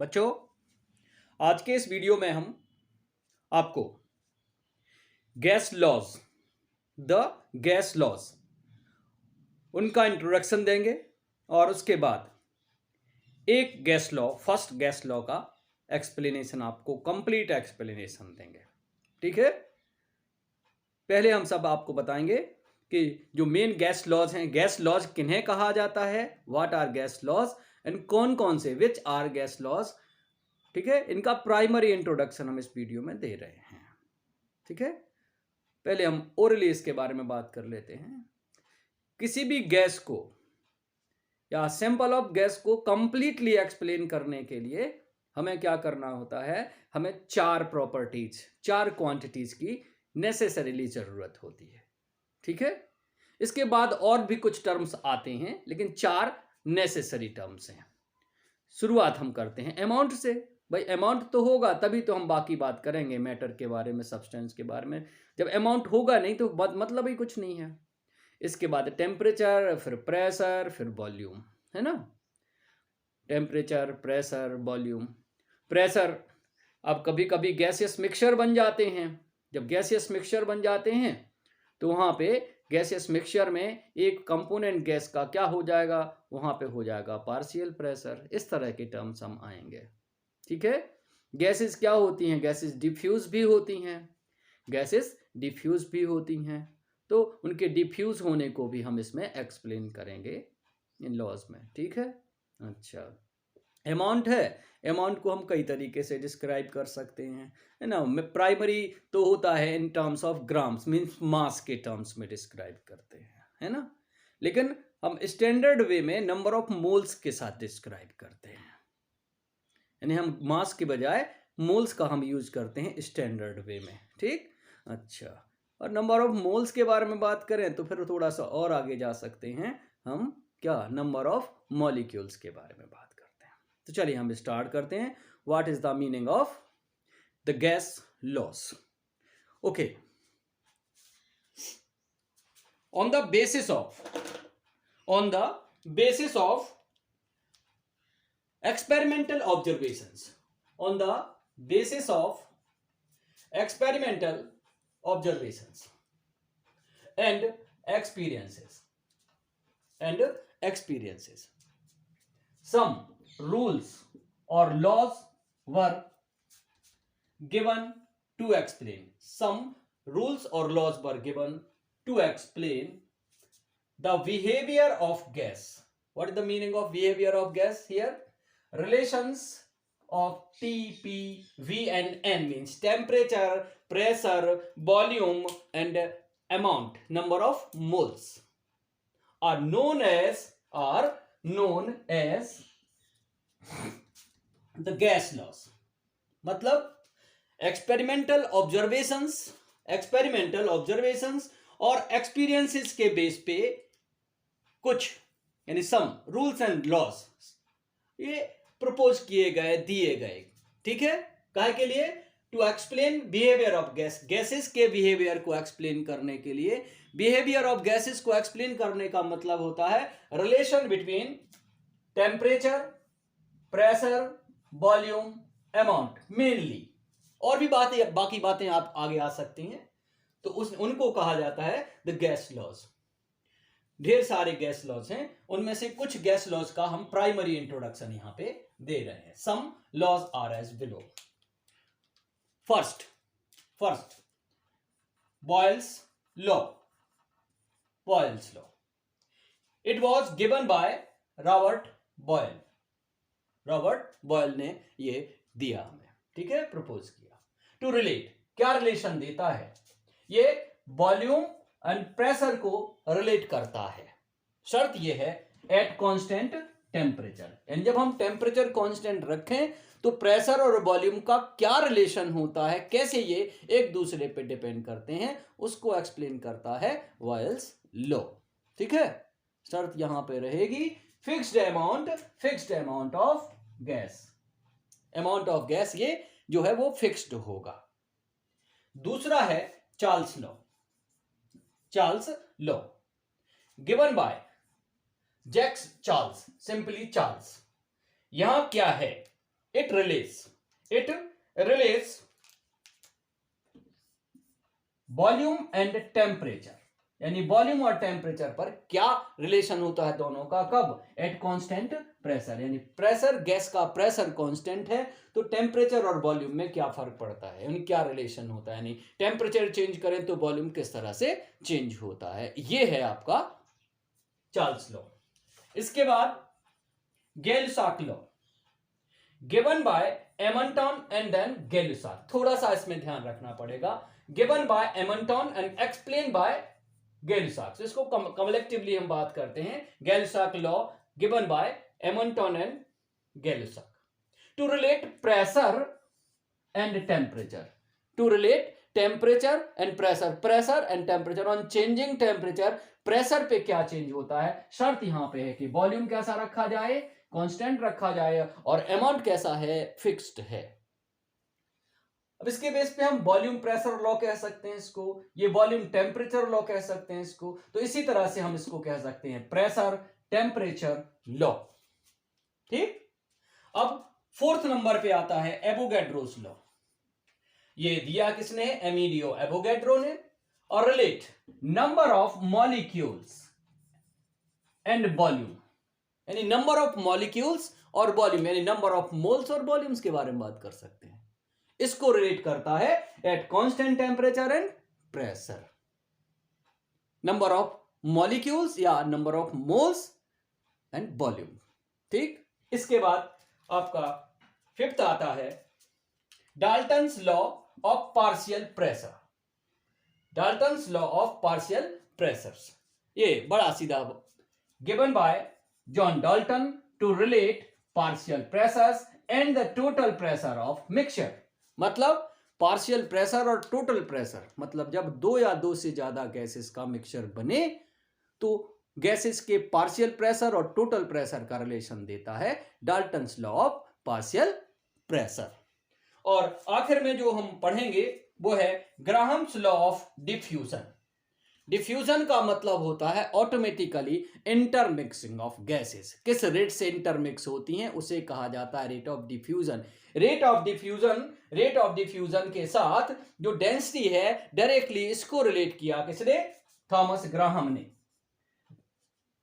बच्चों, आज के इस वीडियो में हम आपको gas laws, the gas laws, उनका इंट्रोडक्शन देंगे और उसके बाद एक gas law, first gas law का एक्सप्लेनेशन, आपको कंप्लीट एक्सप्लेनेशन देंगे। ठीक है। पहले हम सब आपको बताएंगे कि जो मेन गैस लॉज हैं, गैस लॉज किन्हें कहा जाता है, what are gas laws and कौन कौन से, विच आर गैस लॉज। ठीक है। इनका प्राइमरी इंट्रोडक्शन हम इस वीडियो में दे रहे हैं। ठीक है। पहले हम ओरली इसके बारे में बात कर लेते हैं। किसी भी गैस को या सैंपल ऑफ गैस को कंप्लीटली एक्सप्लेन करने के लिए हमें क्या करना होता है, हमें चार प्रॉपर्टीज, चार क्वांटिटीज की नेसेसरीली जरूरत होती है। ठीक है। इसके बाद और भी कुछ टर्म्स आते हैं, लेकिन चार नेसेसरी टर्म्स हैं। शुरुआत हम करते हैं अमाउंट से। भाई अमाउंट तो होगा तभी तो हम बाकी बात करेंगे, मैटर के बारे में, सब्सटेंस के बारे में। जब अमाउंट होगा नहीं तो मतलब ही कुछ नहीं है। इसके बाद टेम्परेचर, फिर प्रेशर, फिर वॉल्यूम, है ना। Temperature, pressure, volume. प्रेशर, अब कभी कभी गैसियस मिक्सचर बन जाते हैं। जब गैसियस मिक्सचर बन जाते हैं तो वहां पे गैसियस मिक्सचर में एक कंपोनेंट गैस का क्या हो जाएगा, वहां पे हो जाएगा पार्शियल प्रेशर। इस तरह के टर्म्स हम आएंगे। ठीक है। गैसेस क्या होती हैं, गैसेस डिफ्यूज भी होती हैं, गैसेस डिफ्यूज भी होती हैं। तो उनके डिफ्यूज होने को भी हम इसमें एक्सप्लेन करेंगे इन लॉज में। ठीक है। अच्छा, अमाउंट है, अमाउंट को हम कई तरीके से डिस्क्राइब कर सकते हैं, है ना। प्राइमरी तो होता है in terms of grams, means mass के टर्म्स में डिस्क्राइब करते हैं, है ना। लेकिन हम स्टैंडर्ड वे में नंबर ऑफ मोल्स के साथ डिस्क्राइब करते हैं, यानी हम मास के बजाय मोल्स का हम यूज करते हैं स्टैंडर्ड वे में। ठीक। अच्छा, और नंबर ऑफ मोल्स के बारे में बात करें तो फिर थोड़ा सा और आगे जा सकते हैं हम, क्या, नंबर ऑफ मॉलिक्यूल्स के बारे में बात करते हैं। तो चलिए हम स्टार्ट करते हैं। What is the meaning of the gas laws. Okay, on the basis of experimental observations, on the basis of experimental observations and experiences, some rules or laws were given to explain, some rules or laws were given to explain the behavior of gas. What is the meaning of behavior of gas here? Relations of T, P, V and N means temperature, pressure, volume and amount, number of moles, are known as the gas laws. मतलब experimental observations और experiences के base पे कुछ, यानी some rules and laws ये propose किए गए, दिए गए। ठीक है। काहे के लिए? To explain behaviour of gas, gases के बिहेवियर को एक्सप्लेन करने के लिए। बिहेवियर ऑफ गैसेस को एक्सप्लेन करने का मतलब होता है relation between temperature, pressure, volume, amount mainly. और भी बातें, बाकी बातें आप आगे आ सकती हैं, तो उनको कहा जाता है द गैस लॉज। ढेर सारे गैस लॉज हैं, उनमें से कुछ गैस लॉज का हम प्राइमरी इंट्रोडक्शन यहां पे दे रहे हैं। Some laws are as below. First Boyle's law. It was given by Robert Boyle ने ये दिया हमें। ठीक है, प्रपोज किया। टू रिलेट, क्या रिलेशन देता है ये? वॉल्यूम एंड प्रेशर को रिलेट करता है। शर्त यह है एट कांस्टेंट टेम्परेचर, यानी जब हम टेम्परेचर कांस्टेंट रखें तो प्रेशर और वॉल्यूम का क्या रिलेशन होता है, कैसे ये एक दूसरे पे डिपेंड करते हैं, उसको एक्सप्लेन करता है बॉयल्स लॉ। ठीक है। शर्त यहां पे रहेगी fixed amount of gas. Amount of gas ये जो है वो फिक्स्ड होगा। दूसरा है Charles law given by Jacques Charles, simply Charles. यहां क्या है, it relates volume and temperature, यानी वॉल्यूम और टेम्परेचर पर क्या रिलेशन होता है दोनों का, कब, एट कांस्टेंट प्रेशर, यानी प्रेशर, गैस का प्रेशर कांस्टेंट है तो टेम्परेचर और वॉल्यूम में क्या फर्क पड़ता है, यानी क्या रिलेशन होता है, यानी टेम्परेचर चेंज करें तो वॉल्यूम किस तरह से चेंज होता है। ये है आपका चार्ल्स लॉ। इसके बाद Gay-Lussac law, given by Amonton and then Gay-Lussac. थोड़ा सा इसमें ध्यान रखना पड़ेगा, given by Amonton and explain by Gay-Lussac. इसको कलेक्टिवली हम बात करते हैं, Gay-Lussac law given by Amonton and Gay-Lussac. To relate pressure and temperature, to relate temperature and pressure, pressure and temperature, on changing temperature pressure पे क्या change होता है, शर्त यहां पे है कि वॉल्यूम कैसा रखा जाए, कांस्टेंट रखा जाए, और अमाउंट कैसा है, फिक्स्ड है। अब इसके बेस पे हम वॉल्यूम प्रेशर लॉ कह सकते हैं इसको, ये वॉल्यूम टेम्परेचर लॉ कह सकते हैं इसको, तो इसी तरह से हम इसको कह सकते हैं प्रेशर टेम्परेचर लॉ। ठीक, अब फोर्थ नंबर पे आता है एवोगैड्रोस लॉ। ये दिया किसने, एमिलियो एवोगैड्रो ने, और relate number of molecules and volume, यानी नंबर ऑफ मॉलिक्यूल्स और वॉल्यूम, यानी नंबर ऑफ मोल्स और वॉल्यूम्स के बारे में बात कर सकते हैं। इसको रिलेट करता है at constant temperature and pressure, number of molecules या number of moles and volume. ठीक, इसके बाद आपका फिफ्थ आता है Dalton's law of partial pressure, Dalton's law of partial pressures. ये बड़ा सीधा, given by John Dalton to relate partial pressures and the total pressure of mixture. मतलब पार्शियल प्रेशर और टोटल प्रेशर, मतलब जब दो या दो से ज्यादा गैसेस का मिक्सचर बने तो गैसेस के पार्शियल प्रेशर और टोटल प्रेशर का रिलेशन देता है Dalton's law of partial pressure. और आखिर में जो हम पढ़ेंगे वो है Graham's law of diffusion. Diffusion का मतलब होता है ऑटोमेटिकली इंटरमिक्सिंग ऑफ गैसेस, किस रेट से इंटरमिक्स होती हैं उसे कहा जाता है rate of diffusion. Rate of diffusion के साथ जो डेंसिटी है डायरेक्टली इसको रिलेट किया किसने, थॉमस ग्राहम ने।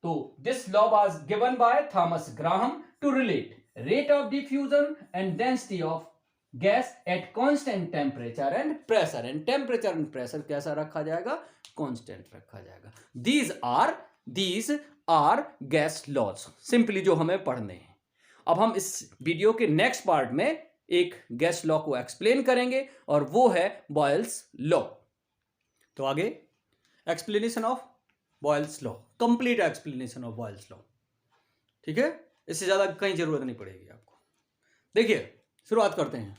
तो this law was given by Thomas Graham to relate rate of diffusion and density of gas at constant temperature and pressure, and temperature and pressure कैसा रखा जाएगा, कांस्टेंट रखा जाएगा। These are gas laws, simply जो हमें पढ़ने हैं। अब हम इस वीडियो के नेक्स्ट पार्ट में एक गैस लॉ को एक्सप्लेन करेंगे और वो है बॉयल्स लॉ। तो आगे explanation of Boyle's law, complete explanation of Boyle's law. ठीक है, इससे ज्यादा कहीं जरूरत नहीं पड़ेगी आपको। देखिए शुरुआत करते हैं।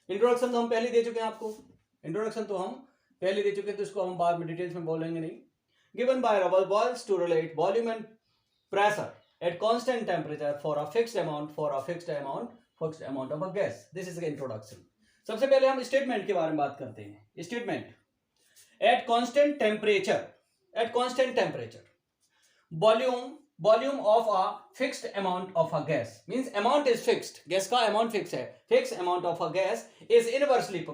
इंट्रोडक्शन तो हम पहले दे चुके हैं आपको, तो इसको हम बाद में डिटेल्स में बोलेंगे नहीं। Given by Robert Boyle's to relate volume and pressure at constant temperature for a fixed amount of a gas. This is introduction. सबसे पहले हम स्टेटमेंट के बारे में बात करते हैं। Statement, eight constant temperature volume of a fixed amount of a gas, means amount is fixed, gas का amount fixed है, fixed amount of a gas is inversely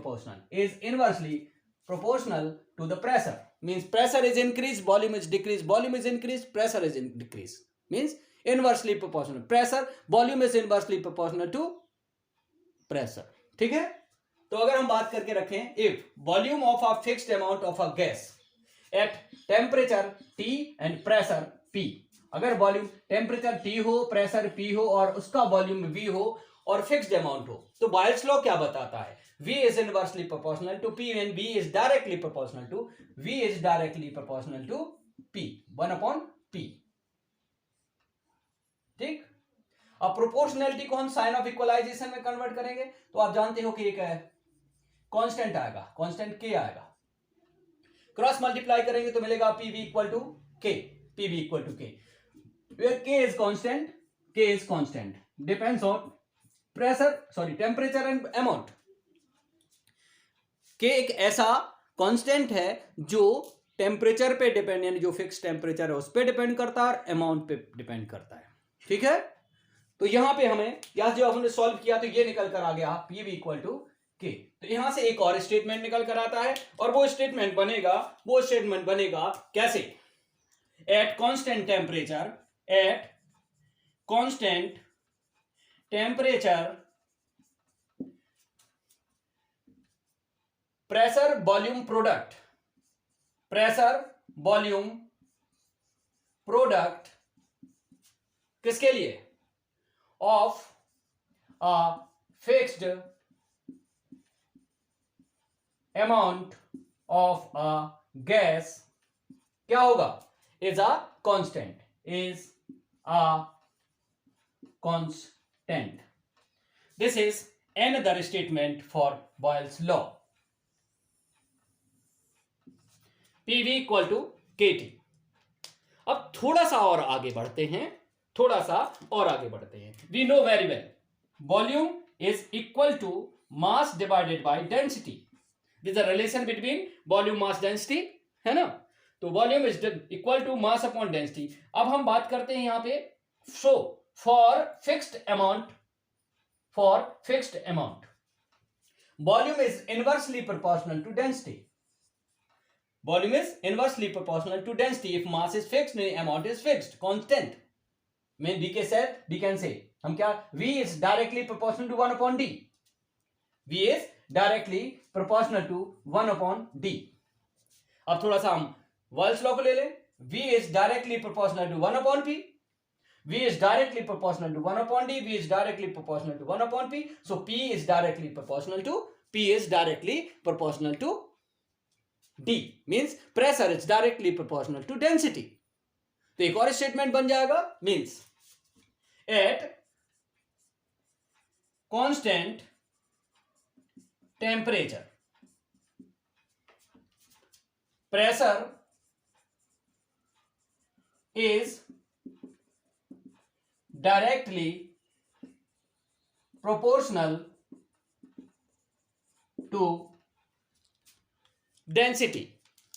proportional to the pressure, means pressure is increased, volume is decreased, volume is increased, pressure is decreased, means inversely proportional, pressure volume is inversely proportional to pressure। ठीक है, तो अगर हम बात करके रखें, if volume of a fixed amount of a gas at temperature T and pressure P, अगर volume temperature T हो, प्रेशर P हो और उसका वॉल्यूम V हो और फिक्स्ड अमाउंट हो, तो बॉयल्स लॉ क्या बताता है, V is inversely proportional to P and V is directly proportional to P, 1/P। ठीक, अब प्रोपोर्शनैलिटी को हम साइन ऑफ इक्वलाइजेशन में कन्वर्ट करेंगे तो आप जानते हो कि ये क्या है, कांस्टेंट आएगा, कांस्टेंट K आएगा, क्रॉस मल्टीप्लाई करेंगे तो मिलेगा PV equal to K, where K is constant depends on temperature and amount। K एक ऐसा कांस्टेंट है जो टेम्परेचर पे डिपेंड, यानी जो फिक्स टेम्परेचर है उस पे डिपेंड करता है और अमाउंट पे डिपेंड करता है। ठीक है, तो यहां पे हमें यहां जो हमने सॉल्व किया तो ये निकल कर आ गया पी वी इक्वल टू के। तो यहां से एक और स्टेटमेंट निकल कर आता है और वो स्टेटमेंट बनेगा कैसे? At constant temperature pressure volume product किसके लिए? Of a fixed amount of a gas क्या होगा? Is a constant. This is another statement for Boyle's law. PV equal to KT। अब थोड़ा सा और आगे बढ़ते हैं, we know very well volume is equal to mass divided by density. This a relation between volume mass density, है ना? तो volume is equal to mass upon density. अब हम बात करते हैं यहां पे for fixed amount volume is inversely proportional to density. Volume is inversely proportional to density. If mass is fixed, amount is fixed, constant. Mean we can say हम क्या? V is directly proportional to 1 upon D. V is directly proportional to 1 upon D. अब थोड़ा सा हम Boyle's law को ले लें. V is directly proportional to 1 upon P. V is directly proportional to 1 upon D. V is directly proportional to 1 upon P. So P is directly proportional to D means pressure is directly proportional to density. तो एक और statement बन जाएगा means at constant temperature pressure is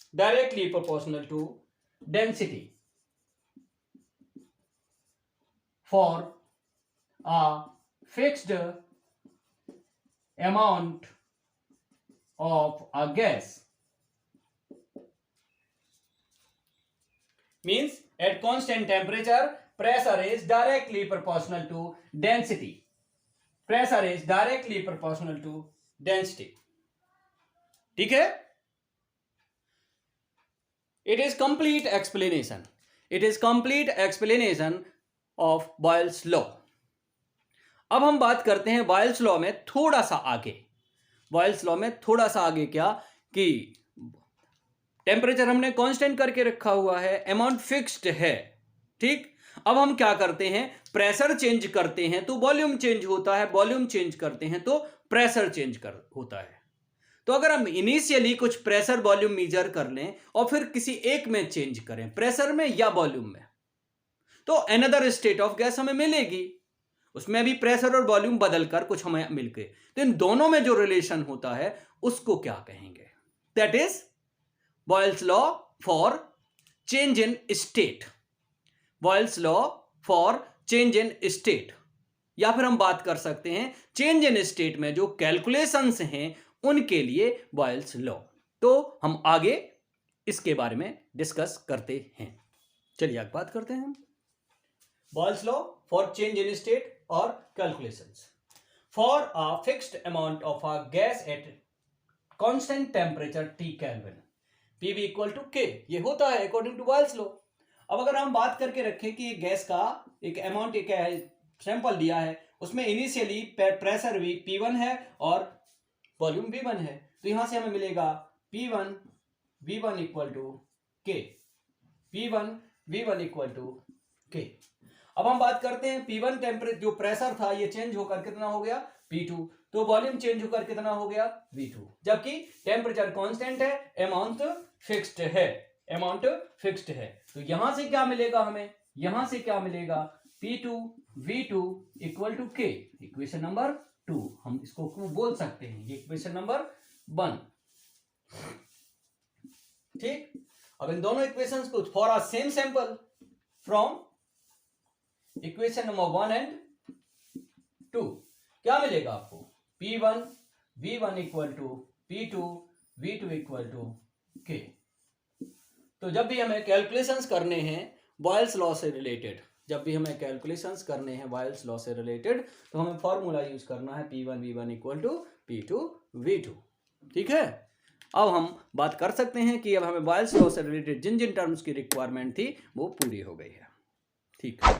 directly proportional to density for a fixed amount of a gas. Means at constant temperature pressure is directly proportional to density. ठीक है? It is complete explanation of Boyle's law. अब हम बात करते हैं Boyle's law में थोड़ा सा आगे क्या कि टेम्परेचर हमने कांस्टेंट करके रखा हुआ है, अमाउंट फिक्स्ड है, ठीक? अब हम क्या करते हैं? प्रेशर चेंज करते हैं तो वॉल्यूम चेंज होता है, वॉल्यूम चेंज करते हैं तो प्रेशर चेंज होता है। तो अगर हम इनिशियली कुछ प्रेशर वॉल्यूम मेजर कर लें और फिर किसी एक में चेंज करें, प्रेशर में या वॉल्यूम में, तो अनदर स्टेट ऑफ गैस हमें मिलेगी। उसमें भी प्रेशर और वॉल्यूम बदलकर कुछ हमें मिल गए, तो इन दोनों में जो रिलेशन होता है उसको क्या कहेंगे? That is boils law for change in state. या फिर हम बात कर सकते हैं चेंज इन स्टेट में जो कैलकुलेशंस हैं उनके लिए बॉयल्स लॉ। तो हम आगे इसके बारे में डिस्कस करते हैं। चलिए आगे बात करते हैं। Boyle's law for change in state और calculations for a fixed amount of a gas at constant temperature T kelvin PV equal to K। ये होता है अकॉर्डिंग टू बॉयल्स लॉ। अब अगर हम बात करके रखें कि गैस का एक अमाउंट क्या है, सैंपल दिया है, उसमें इनिशियली प्रेशर P1 है और वॉल्यूम V1 है, तो यहां से हमें मिलेगा V1 इक्वल टू K। अब हम बात करते हैं P1 टेम्परेचर जो प्रेशर था ये चेंज होकर कितना हो गया? P2। तो वॉल्यूम चेंज होकर कितना हो गया? V2। जबकि टेम्परेचर कांस्टेंट है, अमाउंट फिक्स्ड है। तो यहां से क्या मिलेगा हमें? यहां से क्या मिलेगा? P2 V2 equal to K। Equation number 2 हम इसको बोल सकते हैं, ये इक्वेशन नंबर 1। ठीक, अब इन दोनों इक्वेशंस को for a same sample from equation number 1 and 2 क्या मिलेगा आपको P1 V1 equal to P2 V2 equal to K। तो जब भी हमें कैलकुलेशंस करने हैं बॉयल्स लॉ से रिलेटेड, जब भी हमें कैलकुलेशंस करने हैं बॉयल्स लॉ से रिलेटेड, तो हमें फॉर्मूला यूज करना है P1 V1 equal to P2 V2। ठीक है, अब हम बात कर सकते हैं कि अब हमें बॉयल्स लॉ से रिलेटेड जिन जिन टर्म्स की रिक्वायरमेंट थी वो पूरी हो गई है। ठीक है।